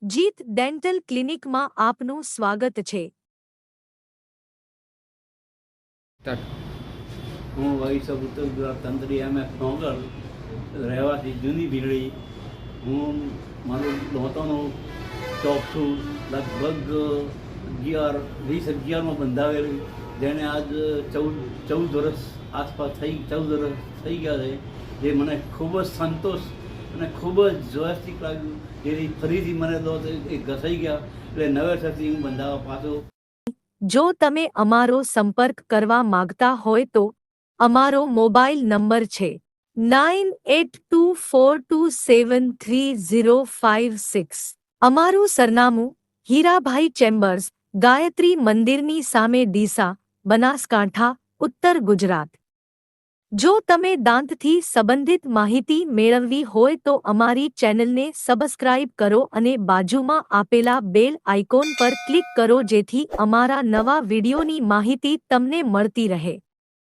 જીત ડેન્ટલ ક્લિનિકમાં આપનું સ્વાગત છે। હું વૈશ્વ ઉત્તર ગુજરાત તંત્રી MS નોગર, રહેવાસી જૂની ભીલડી। હું મારું દોતાનું ચોકઠું લગભગ 2011માં બંધાવેલું, જેને આજ 14 વર્ષ આસપાસ 14 વર્ષ થઈ ગયા છે, જે મને ખૂબ જ સંતોષ અને ખૂબ જ જોશથી લાગ્યું। જેથી ફરીથી મને દોત એ ઘસાઈ ગયા, એટલે નવેસરથી હું બંધાવા પાછો। જો તમે અમારો સંપર્ક કરવા માંગતા હોય તો અમારો મોબાઈલ નંબર છે 9824273056। અમારું સરનામું હીરાભાઈ ચેમ્બર્સ, ગાયત્રી મંદિરની સામે, ડીસા, બનાસકાંઠા, ઉત્તર ગુજરાત। જો તમે દાંતથી સંબંધિત માહિતી મેળવવી હોય તો અમારી ચેનલને સબસ્ક્રાઇબ કરો અને બાજુમાં આપેલા બેલ આઇકોન પર ક્લિક કરો, જેથી અમારા નવા વિડિયોની માહિતી તમને મળતી રહે।